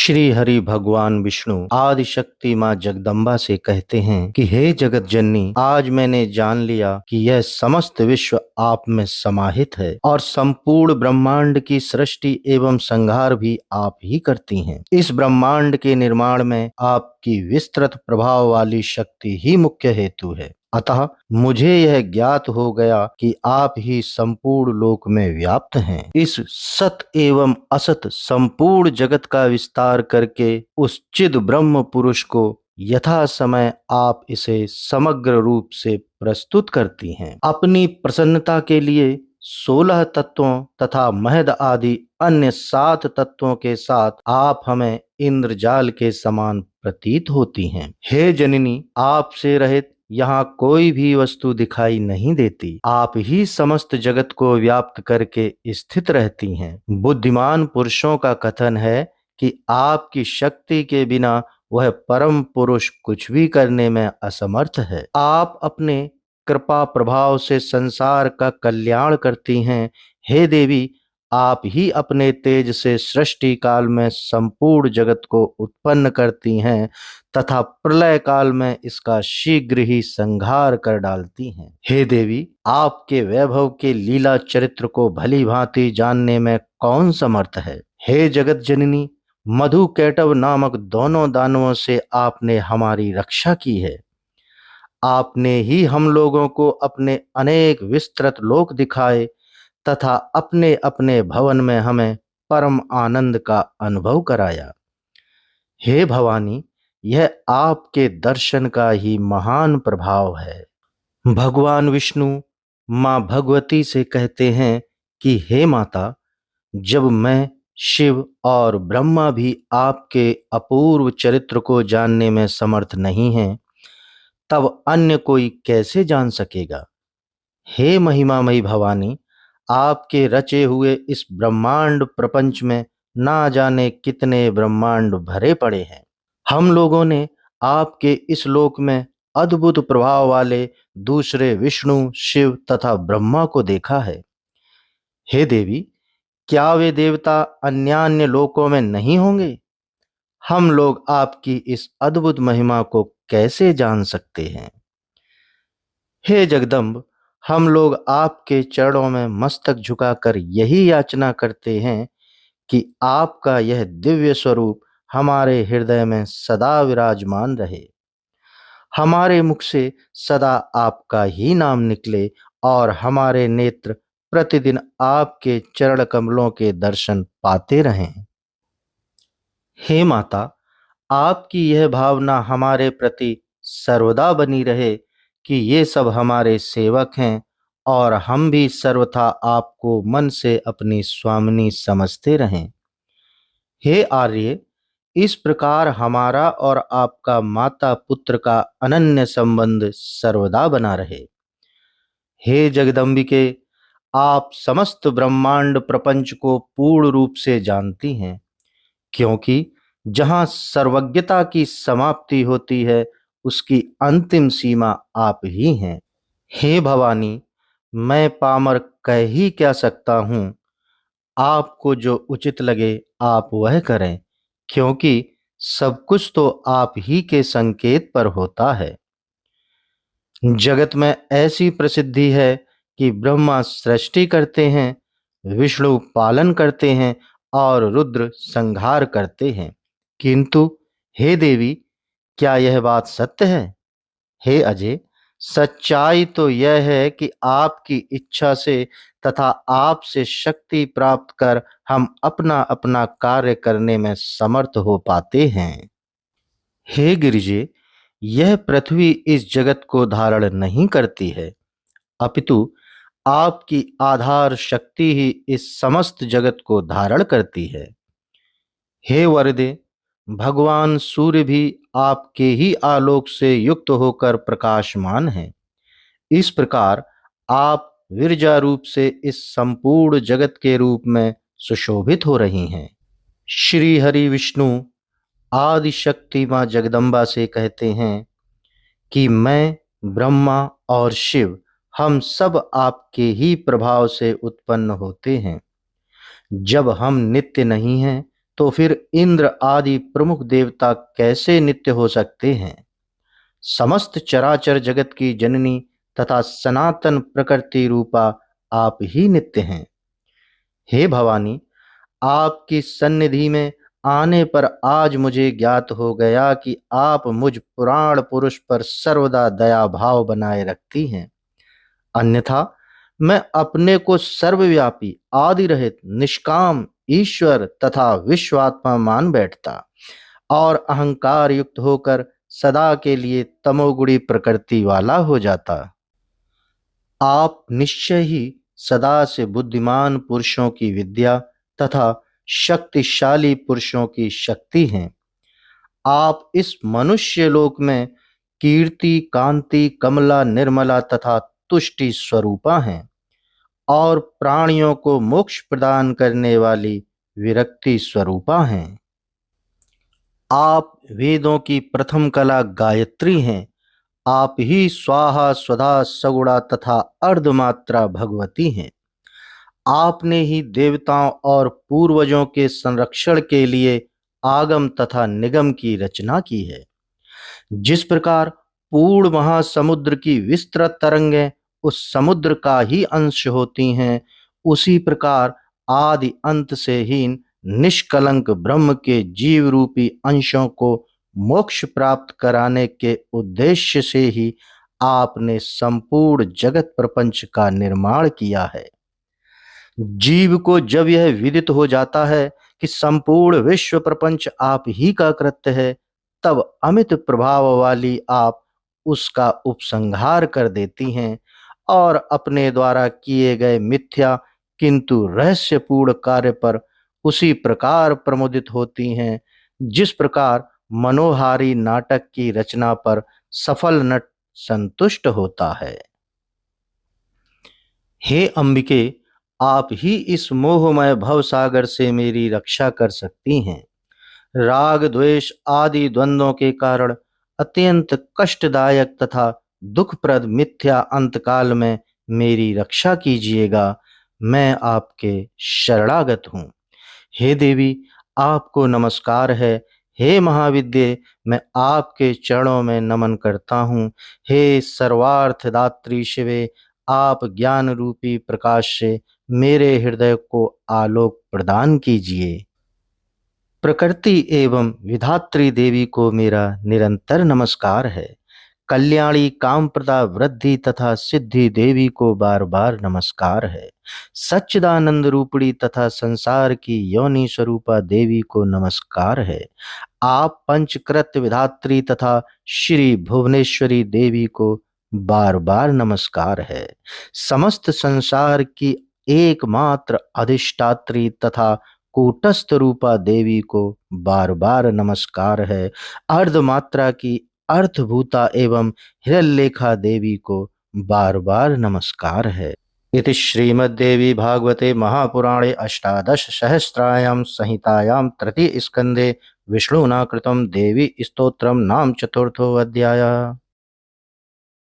श्री हरि भगवान विष्णु आदि शक्ति माँ जगदम्बा से कहते हैं कि हे जगत जननी, आज मैंने जान लिया कि यह समस्त विश्व आप में समाहित है और संपूर्ण ब्रह्मांड की सृष्टि एवं संहार भी आप ही करती हैं। इस ब्रह्मांड के निर्माण में आपकी विस्तृत प्रभाव वाली शक्ति ही मुख्य हेतु है। अतः मुझे यह ज्ञात हो गया कि आप ही संपूर्ण लोक में व्याप्त हैं। इस सत एवं असत संपूर्ण जगत का विस्तार करके उस चिद ब्रह्म पुरुष को यथा समय आप इसे समग्र रूप से प्रस्तुत करती हैं। अपनी प्रसन्नता के लिए 16 तत्वों तथा महद आदि अन्य 7 तत्वों के साथ आप हमें इंद्रजाल के समान प्रतीत होती हैं। हे जननी, आपसे रहित यहाँ कोई भी वस्तु दिखाई नहीं देती। आप ही समस्त जगत को व्याप्त करके स्थित रहती हैं। बुद्धिमान पुरुषों का कथन है कि आपकी शक्ति के बिना वह परम पुरुष कुछ भी करने में असमर्थ है। आप अपने कृपा प्रभाव से संसार का कल्याण करती हैं। हे देवी, आप ही अपने तेज से सृष्टि काल में संपूर्ण जगत को उत्पन्न करती हैं तथा प्रलय काल में इसका शीघ्र ही संहार कर डालती हैं। हे देवी, आपके वैभव के लीला चरित्र को भली भांति जानने में कौन समर्थ है। हे जगत जननी, मधु कैटव नामक दोनों दानवों से आपने हमारी रक्षा की है। आपने ही हम लोगों को अपने अनेक विस्तृत लोक दिखाए तथा अपने अपने भवन में हमें परम आनंद का अनुभव कराया। हे भवानी, यह आपके दर्शन का ही महान प्रभाव है। भगवान विष्णु माँ भगवती से कहते हैं कि हे माता, जब मैं, शिव और ब्रह्मा भी आपके अपूर्व चरित्र को जानने में समर्थ नहीं हैं, तब अन्य कोई कैसे जान सकेगा। हे महिमामयी भवानी, आपके रचे हुए इस ब्रह्मांड प्रपंच में ना जाने कितने ब्रह्मांड भरे पड़े हैं। हम लोगों ने आपके इस लोक में अद्भुत प्रभाव वाले दूसरे विष्णु, शिव तथा ब्रह्मा को देखा है। हे देवी, क्या वे देवता अन्यान्य लोकों में नहीं होंगे। हम लोग आपकी इस अद्भुत महिमा को कैसे जान सकते हैं। हे जगदम्ब, हम लोग आपके चरणों में मस्तक झुकाकर यही याचना करते हैं कि आपका यह दिव्य स्वरूप हमारे हृदय में सदा विराजमान रहे। हमारे मुख से सदा आपका ही नाम निकले और हमारे नेत्र प्रतिदिन आपके चरण कमलों के दर्शन पाते रहें। हे माता, आपकी यह भावना हमारे प्रति सर्वदा बनी रहे कि ये सब हमारे सेवक हैं और हम भी सर्वथा आपको मन से अपनी स्वामिनी समझते रहें। हे आर्य, इस प्रकार हमारा और आपका माता पुत्र का अनन्य संबंध सर्वदा बना रहे। हे जगदम्बिके, आप समस्त ब्रह्मांड प्रपंच को पूर्ण रूप से जानती हैं, क्योंकि जहाँ सर्वज्ञता की समाप्ति होती है, उसकी अंतिम सीमा आप ही हैं। हे भवानी, मैं पामर कह ही क्या सकता हूँ। आपको जो उचित लगे आप वह करें, क्योंकि सब कुछ तो आप ही के संकेत पर होता है। जगत में ऐसी प्रसिद्धि है कि ब्रह्मा सृष्टि करते हैं, विष्णु पालन करते हैं और रुद्र संहार करते हैं, किंतु हे देवी, क्या यह बात सत्य है। हे अजय, सच्चाई तो यह है कि आपकी इच्छा से तथा आपसे शक्ति प्राप्त कर हम अपना अपना कार्य करने में समर्थ हो पाते हैं। हे गिरिजे, यह पृथ्वी इस जगत को धारण नहीं करती है, अपितु आपकी आधार शक्ति ही इस समस्त जगत को धारण करती है। हे वरदे, भगवान सूर्य भी आपके ही आलोक से युक्त होकर प्रकाशमान है। इस प्रकार आप विरजा रूप से इस संपूर्ण जगत के रूप में सुशोभित हो रही हैं। श्री हरि विष्णु आदि शक्ति माँ जगदम्बा से कहते हैं कि मैं, ब्रह्मा और शिव, हम सब आपके ही प्रभाव से उत्पन्न होते हैं। जब हम नित्य नहीं हैं तो फिर इंद्र आदि प्रमुख देवता कैसे नित्य हो सकते हैं? समस्त चराचर जगत की जननी तथा सनातन प्रकृति रूपा आप ही नित्य हैं। हे भवानी, आपकी सन्निधि में आने पर आज मुझे ज्ञात हो गया कि आप मुझ पुराण पुरुष पर सर्वदा दया भाव बनाए रखती हैं। अन्यथा मैं अपने को सर्वव्यापी, आदि रहित, निष्काम ईश्वर तथा विश्वात्मा मान बैठता और अहंकार युक्त होकर सदा के लिए तमोगुणी प्रकृति वाला हो जाता। आप निश्चय ही सदा से बुद्धिमान पुरुषों की विद्या तथा शक्तिशाली पुरुषों की शक्ति हैं। आप इस मनुष्य लोक में कीर्ति, कांति, कमला, निर्मला तथा तुष्टि स्वरूपा हैं और प्राणियों को मोक्ष प्रदान करने वाली विरक्ति स्वरूपा हैं। आप वेदों की प्रथम कला गायत्री हैं। आप ही स्वाहा, स्वधा, सगुणा तथा अर्धमात्रा भगवती हैं। आपने ही देवताओं और पूर्वजों के संरक्षण के लिए आगम तथा निगम की रचना की है। जिस प्रकार पूर्ण महासमुद्र की विस्तृत तरंगें उस समुद्र का ही अंश होती हैं, उसी प्रकार आदि अंत से हीन निष्कलंक ब्रह्म के जीव रूपी अंशों को मोक्ष प्राप्त कराने के उद्देश्य से ही आपने संपूर्ण जगत प्रपंच का निर्माण किया है। जीव को जब यह विदित हो जाता है कि संपूर्ण विश्व प्रपंच आप ही का कृत्य है, तब अमित प्रभाव वाली आप उसका उपसंहार कर देती हैं और अपने द्वारा किए गए मिथ्या किंतु रहस्यपूर्ण कार्य पर उसी प्रकार प्रमुदित होती हैं जिस प्रकार मनोहारी नाटक की रचना पर सफल नट संतुष्ट होता है। हे अंबिके, आप ही इस मोहमय भवसागर से मेरी रक्षा कर सकती हैं। राग, द्वेष आदि द्वंद्वों के कारण अत्यंत कष्टदायक तथा दुखप्रद मिथ्या अंतकाल में मेरी रक्षा कीजिएगा। मैं आपके शरणागत हूँ। हे देवी, आपको नमस्कार है। हे महाविद्ये, मैं आपके चरणों में नमन करता हूँ। हे सर्वार्थदात्री शिवे, आप ज्ञान रूपी प्रकाश से मेरे हृदय को आलोक प्रदान कीजिए। प्रकृति एवं विधात्री देवी को मेरा निरंतर नमस्कार है। कल्याणी, कामप्रदा, वृद्धि तथा सिद्धि देवी को बार बार नमस्कार है। सच्चिदानंद रूपणी तथा संसार की योनि स्वरूपा देवी को नमस्कार है। आप पंचकृत विधात्री तथा श्री भुवनेश्वरी देवी को बार बार नमस्कार है। समस्त संसार की एकमात्र अधिष्ठात्री तथा कूटस्थ रूपा देवी को बार बार नमस्कार है। अर्धमात्रा की अर्थभूता एवं हिरण्यलेखा देवी को बार बार नमस्कार है। इति श्रीमद्देवी भागवते महापुराणे अष्टादश सहस्रायां संहितायां तृतीय स्कंदे विष्णुना कृतं देवी स्तोत्रम नाम चतुर्थो अध्यायः।